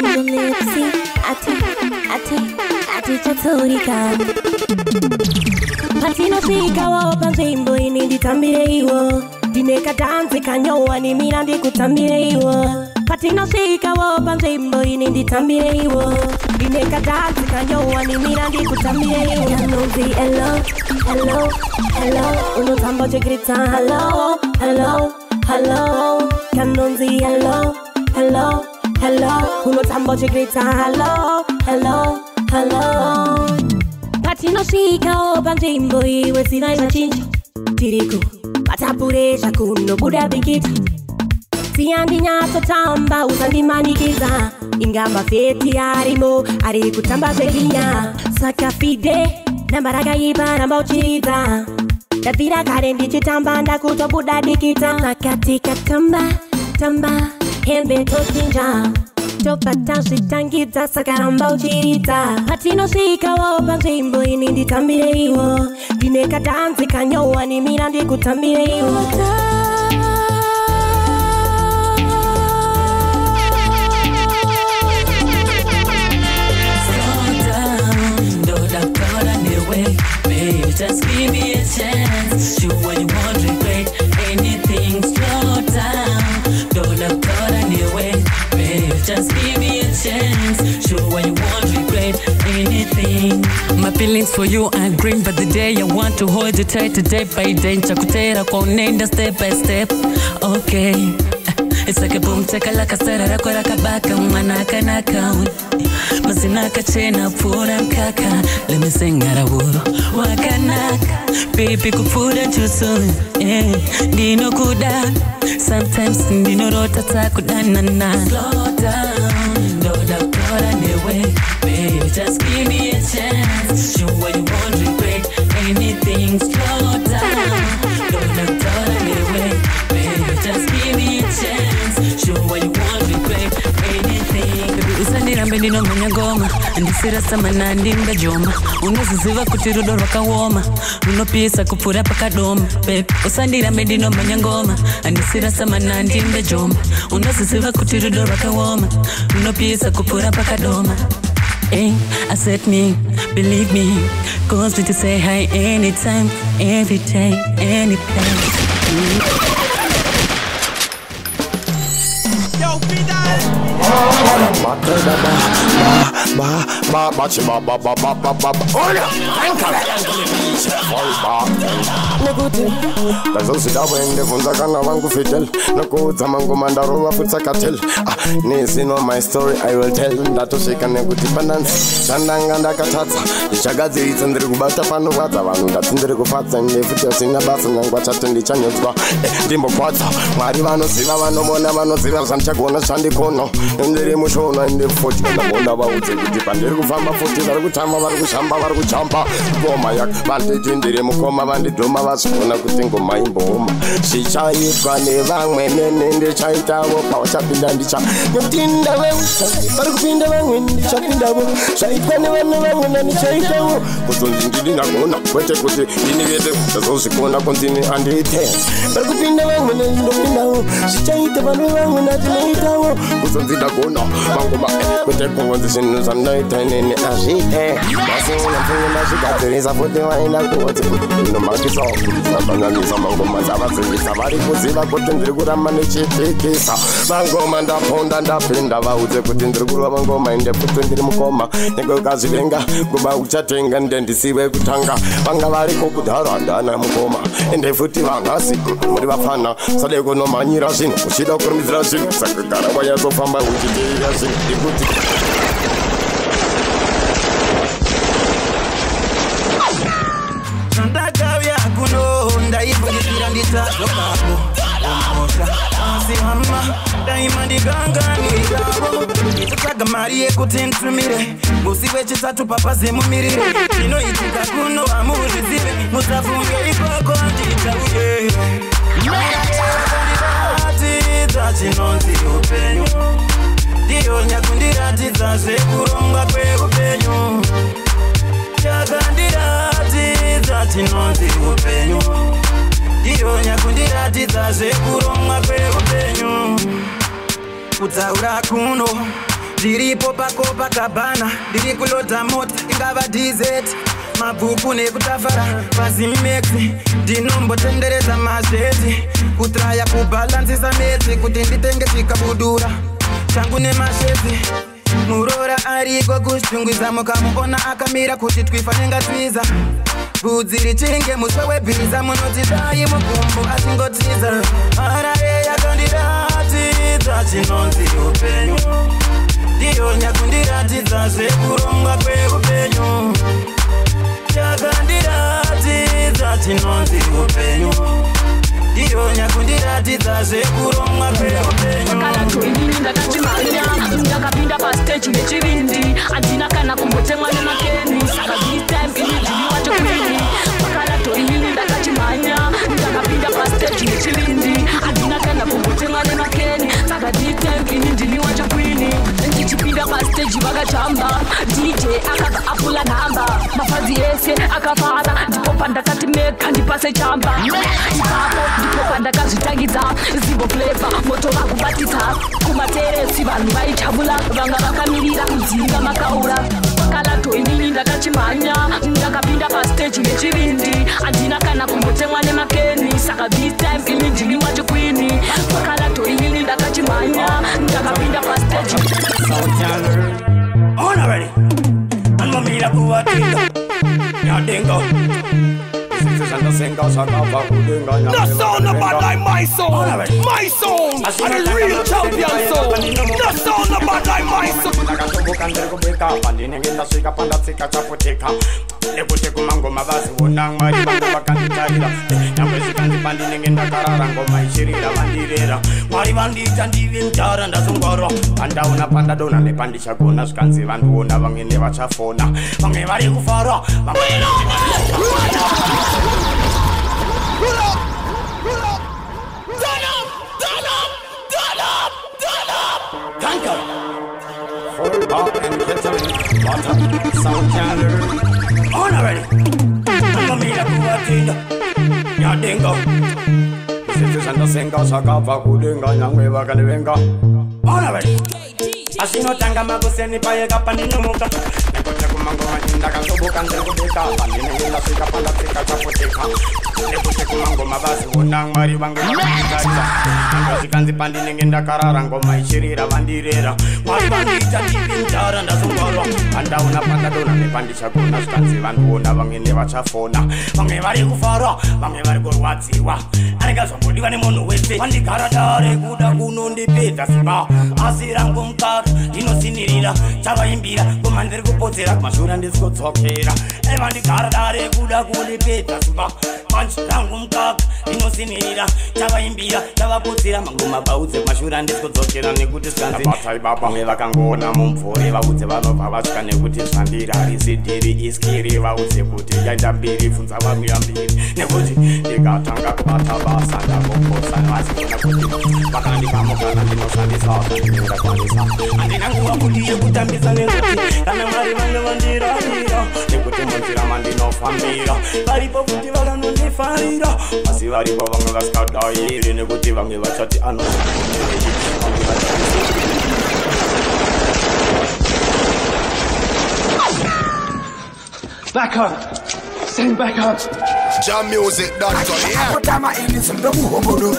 Lipsy, ati chaturika. Patino shika wa panzimbo inindi tambire iwo. Dineka dance kanyoa ni mirandi kutambire iwo. Patino shika wa panzimbo inindi tambire iwo. Dineka dance kanyoa ni mirandi kutambire iwo. Kanonzi hello, hello, hello. Uno tambo che grita hello, hello, hello. Kanonzi hello, hello, hello. Uno tambo che grita hello, hello, hello. Patino shika o panzimbo iwe sinaisa chincho. Tiriku, patapuresha kuno buda bikita. Siandi nyato tamba usandi manikiza. Ingamba feti arimo, ari kutamba zekinya. Saka fide, nambaraga iba namba uchiriza. Davira karendi chitamba nda kuto buda dikita. Sakatika tamba, hembe toshinja. Topata shitangiza sakaramba uchiriza. Patino shika wa panzimbo inindi tambire iwo. Dineka dance kanyoa ni mirandi kutambire iwo. Baby, just give me a chance. Shoot what you want, regret anything. Slow down, don't look out anyway. Baby, just give me a chance. Shoot what you want, regret anything. My feelings for you are green, but the day I want to hold you tight, day by day. Chakutera konenda step by step. Okay. It's like a boom, take a like a set, I got a back, manaka naka. Masinaka chena, pura kaka. Let me sing at a wuro. Wakanaka, baby, could put it too soon. Dino kuda. Sometimes Dino rota takudanana. Slow down, don't doubt anyway. Baby, just give me a chance. Show what you want, regret anything. Slow down, don't doubt anyway. Baby, just give me a chance. Show what you want, regret anything. Baby, usandira mbendino manyagoma. Andisira sama na ndimba joma. Unaziziva kutirudo waka woma. Unopisa kupura paka doma. Baby, usandira mbendino manyagoma. Andisira sama na ndimba joma. Unaziziva kutirudo waka woma. Unopisa kupura paka doma. I said me, believe me. Cause me to say hi anytime, every day, any place. Yo, Fidel! Lazosida wende funza kana wangu Fidel. Nakuza mangu mandaro wafutsa katel. Nisi know my story I will tell. Ndatoshika nekutipandance Chandanga ndakatatsa Ichagazi itendere kubata pano wata Vanu ndatindere kufatsa Ndefuti osina basa Nyangwa chate ndichanyozwa Ndimbo kwatsa Mwari vanosiva vanomona vanosiva Sanchakona shandikono Ndere mushona ndefoti Ndabona vauze kuti pandere kufamba foti Vari kutamba vari kushamba vari kuchamba Ngoma yak vanditindire mukoma vandidhoma vasivona kuti ngoma imboma Zvichaitwa nevamwe nene ndichaitawo Pawachapinda ndicha Nopinda veusa vari kupinda vamwe ndichapindavo Zvaitwa nevanhu vamwe nandichaitawo Kuzonzi ndiri ndagona kwete kuti ndini vete Ndazozvikona kunzini handite vari kupinda vamwe nandopindawo Zvichaita vanhu vamwe natinoitawo Kuzonzi ndagona mangoma kwete kungonzi zvinhu zvandaita inini azvite Masina mpunye mazvigadzirisa futi vaenda kuhodzi Inomakisa Zabanyanisa mangoma dzavazivisa vari kuziva kuti ndiri kuramba ndichipikisa Mangoma ndaponda ndapinda vaudze kuti ndiri kurova ngoma inde futi ndiri mukoma Nekukazvivenga kuba uchatenga ndendisiwe kutanga Vanga variko kudhara ndana mukoma Ende futi vangasi muri vafana Sade kunomanyira zvinhu uchida kurumidzira zvinhu Saka gara wayazofamba uchiteera zvinhu ndikuti Ndakavya kuno ndaivungikira nditazokako Omosha asi hama daima ndikanganiravo Nditotsvaga mari yekuti ntumire Musi wechitatu papaze mumirire Zvinoitika kuno hamuzvizive Musafunge ipako handitauye Ndiratidza chinonzi upenyu Ndiyo nyakundiratidza zvekurongwa kweupenyu Yakandiratidza chinonzi upenyu Ndiyo nyakundiratidza zvekurongwa kweupenyu Kutaura kuno Ndiripo pakopa kabana, ndiri kulodha mota ingava DZ, mabhuku nekutafara pazimexi, ndinombotendereza mazveti kutraya kubhalansisa meti kuti nditenge chikabudura changu nemashezi. Murora ariko kushungwiza mukamuona akamira kuti twifanenga twiza, bvudzi richinge muswe webhiza munoti dai mukumbo asingotiza. Harare yakandiratidza chinonzi upenyu, ndiyo nyakundiratidza zvekurongwa kweupenyu. Yakandiratidza chinonzi upenyu, ndiyo nyakundiratidza zvekurongwa kweupenyu. Kalatoini ndakachimanya, ndakapinda pastage nechivindi, handina kana kumbotemwa nemakeni, saka this time inijiliwa chokwini. Kalatoini ndakachimanya, ndakapinda pastage nechivindi, handina kana kumbotemwa nemakeni, saka this time inijiliwa chokwini. Ndichipinda pastage vakachamba, DJ akabva apula namba, mafadzi ese akafara, ndipopa ndakati meka ndipase chamba. Ipapo ndipopa ndakazvitangidza Zibo flavor, moto vakubatisa kumateresi, vanhu vaichavula, vanga vakamirira kudzinga makaura. Kalatoini ndakachimanya, ndakapinda pastage nechivindi, handina kana kumbotemwa nemakeni, saka this time ini ndiliwa chikwini. Kalatoini ndakachimanya, ndakapinda pastage. On already. Mamira kuwatinga Nyadingo. The sound of bad like my sound. My sound. I'm a real champion sound. The sound of bad like my sound. Lekute kumango mavazi wonang mari bango bakanditarira nyambe zikandi bandine ngenda karara ngoma ishirira bandirera mari bandita ndive mtara ndazongoro andaona panda dona nepandisha gona skanzi vantu ona vangene vachafona vange vari kufara vange full pop and ketamine, water, sound channel. On already. I'm a mira kuwatinda. Nyadingo. Situshanda senga sakava kudinga nyangwe wakanivenga. On already. Asino tanga magoseni paye kapani numuka. Nekote kumango majinda kansobuka nzekubeka. Pandine ngila sika panda sika chapoteka. Nekote kumango mabasi wonang mari bangu wakanditarira. Nyambe zikanzi pandine ngenda karara ngoma ishirira bandirera. Mari bandita tivi mtara ndazongoro. Andauna panda dona nepandisha gona skanzi vantu wona vangene vachafona. Vange vari kufara, vange vari kurwadziwa. Anegazvambodiwa nemunhu wese. Vandigara dare kuda kunondipedza simba. Asi rangu mukara ndinosinirira chavaimbira ngoma ndiri kupodzera kumashura ndisikodzokera. Vandigara dare kuda kundipedza simba. Manji rangu mukaka ndinosinirira chavaimbira chavapodzera mangoma baudze kumashura ndisikodzokera nekuti skanzi batai baba vamwe vakangoona mumvuri vaudze vanobva vasvika nekuti zvandiri harisidhiri iskiri vaudze kuti yaita mbiri funza vamira mbiri nekuti ndikatanga kubata basa ndakokosa vaziona kuti vakandipamukana ndinoshandisa vakandingakwanisa handina nguva kuti yekutambisa nekuti kana mari vange vandiravira nekuti munzira mandinofambira varipo kuti vakanondifarira asi varipo vamwe vasikadairi nekuti vamwe vachati Back up. Stand back up. Jam music done to yeah. Kutama ilism the muhomodo.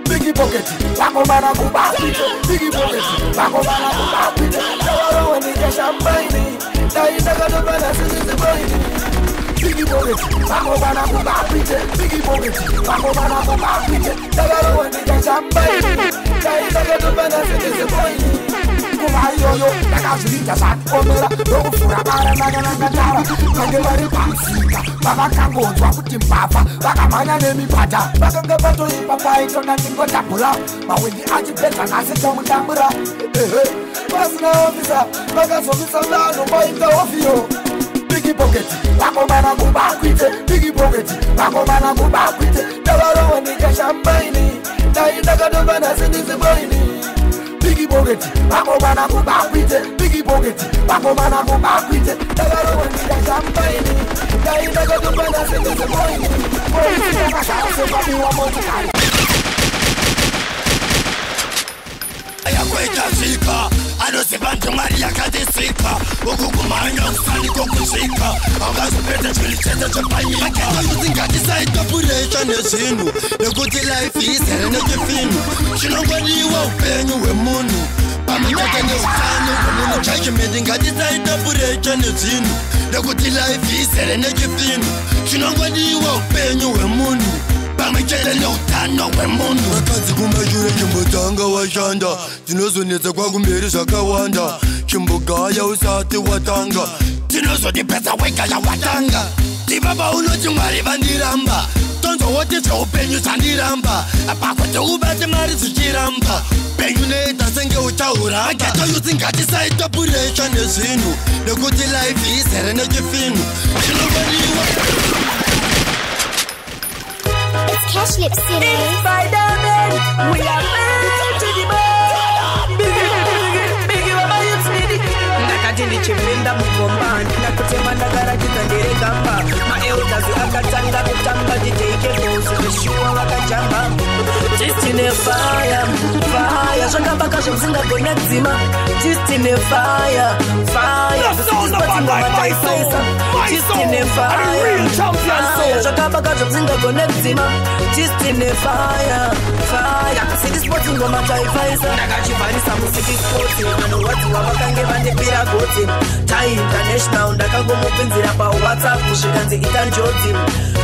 Biggie pocket, wako mana kubapite. Biggie pocket, wako mana kubapite. Tawaro wani keshambaini. Taitaka topana sisi baini. Biggie pocket, wako mana kubapite. Biggie pocket, wako mana kubapite. Tawaro wani keshambaini. Taitaka topana sisi baini. Kumayoyo, takazulita sati omera. Dokufura kara naganangatara. Kange vari pansika. Baba kangonzwa kuti mbavha vakamhanya nemipata vakanga vatoipa paitona ndingotabhura mawindi achipedza nhasi tamutambura pasina ofisa vakazomisa dano vaita ofiyo Biggie pocket vakomana kubakwite Biggie pocket vakomana kubakwite ndavarowa ndikashambaini ndaindakatova nhasi ndiziboini Biggie pocket vakomana kubakwite Biggie pocket vakomana kubakwite ndavarowa ndikashambaini ndaindakatova nhasi ndiziboini Ayakwetazika anozibantu mari yakadisika ukukumanya usani kokuzika angaziphethe chilithethe chepanyika uzingatisayitopureta nezvinhu nekuti life izere nechifinu chinongwariwa upenyu hwemunhu pamwechete neutano hwemunhu judgment ngatisaitopureta nezvinhu nekuti life izere nechifinu chinongwariwa upenyu hwemunhu pamwechete neutano hwemunhu vakadzi kumashure chimbotanga washanda tinozonetsa kwakumberi zvakawanda chimbogaya usati watanga tinozodipedza wega yawatanga ndibaba unoti mwari vandiramba tonzowoti zveupenyu zvandiramba pakuti ubate mari zvichiramba penyu neita senge utaura aketoyuzingatisayitopuresha nezvinhu nekuti life izere nechifinu chinongwariwa Cash Lip City. Spider-Man, we are made to the bone. Biggie, mama, you speedy. Nakati ndichipinda mkombani nakutema ndakarachidza nderegamba maeodazi akatanga kutamba jijeke bosi vishua vakajamba tistine fire fire zvakabaka zvomuzingagone dzima tistine fire fire kusitispatsingomataifaisa tistine fire fire zvakabaka zvomuzingagone dzima tistine fire fire kusitispatsingomataifaisa ndakachivharisa musiki spoti vanhu vakange vandipira goti tai international ndakangomupinzira pawhatsapp zvikanzi ita njodzi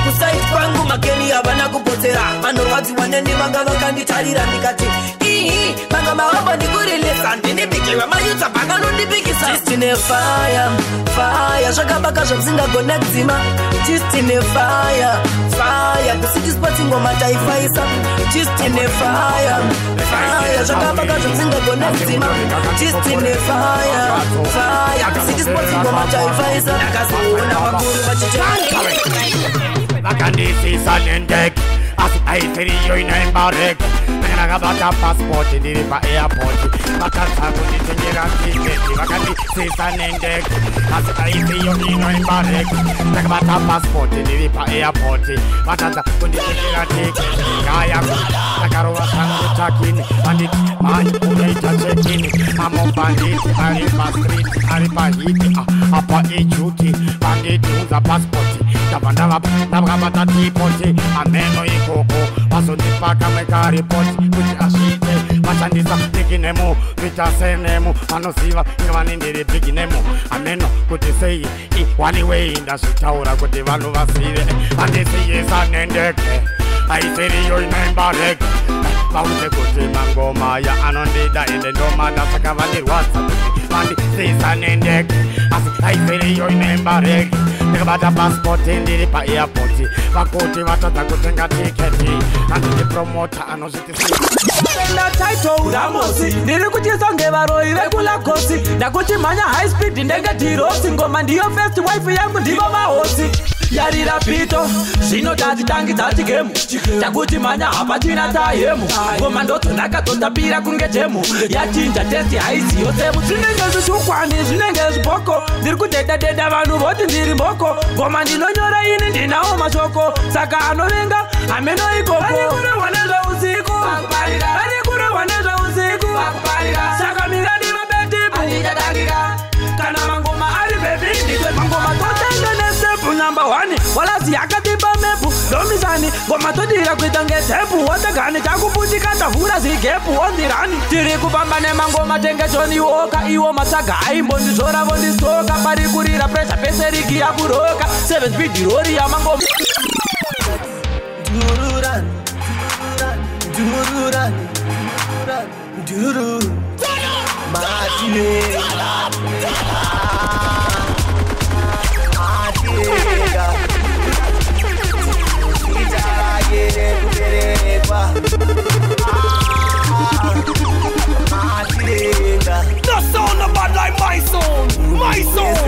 kusaiti kwangu makeni havana kupotsera vanorwadziwa neni vanga vakanditarira ndikati ihi vanga mavamba ndikurilesa ndindibikiwa mayutsa vanganondibikisa tistine fire fire zvakabaka zvamuzingagone kudzima tistine fire fire kusitispatsingoma taifaisa tistine fire fire zvakabaka zvamuzingagone kudzima tistine fire fire kusitispatsingoma taifaisa ndakazoona vakuru vachichea vakandisisa nendeki asi aitiriyo inaimbareki nakabata pasipoti ndiri paairport vakatsa kunditengera tiketi vakandisisa nendeki asi aitiriyo inoimbareki nakabata pasipoti ndiri paairport vakatsa kunditengera tiketi ngaya nakarova sangutakini vanditi manje unoita chekini amobanditi ari pastreet ari pahiti apa ijuti vanditiunza pasipoti ndavakabata tipoti ameno ikoko vazondipaka mekaripoti kuti asvite vashandisa biginemu vitasenemu vanoziva inovanindiri biginemu ameno kuti sei iwaniwei ndazvitaura kuti vanhu vazive vandisiyisa nendeke aisiriyo inoimbareke vaute kuti mangoma ya anondida ende ndomada saka vandirwadza kuti vandisiyisa nendeke asi aisiriyo inoimbareke ndikabata pasipoti ndiri paairport vakuti vatadza kutenga tiketi anditi promota anozvitisina title Ramosi ndiri kuchisa ngevaroi vekulakosi ndakuchimhanya high speed ndenge tirosi ngoma ndiyo first wife yangu ndivo mahosi yarira pito zvino tatitangidza chigemu takuti mhanya hapatina tahemu ngoma ndodzo ndakatotapira kunge jemu yachinja testi haiziyo semu zvinenge zvishukwani zvinenge zvibhoko ndiri kudedadeda vanhu voti ndiri mboko ngoma ndinonyora ini ndinawo mashoko saka anovenga hameno ikoko varikurohwa nezveusiku varikurohwa nezveusiku saka mirani mabetipu kana mangoma ari bebi nditwe mangoma totenge nesepu number 1 walazi yakatipa mepu domishani ngoma todira kuita ngetepu wotegani takuputika tavhura zigepu ondirani tiri kufamba nemangoma tenge Johnny Walker iwo matsaga aimbondizvora vondistoka pari kurira pressure pese rigi yakuroka 7 speed rori yamangoma No sound about like my sound, my sound.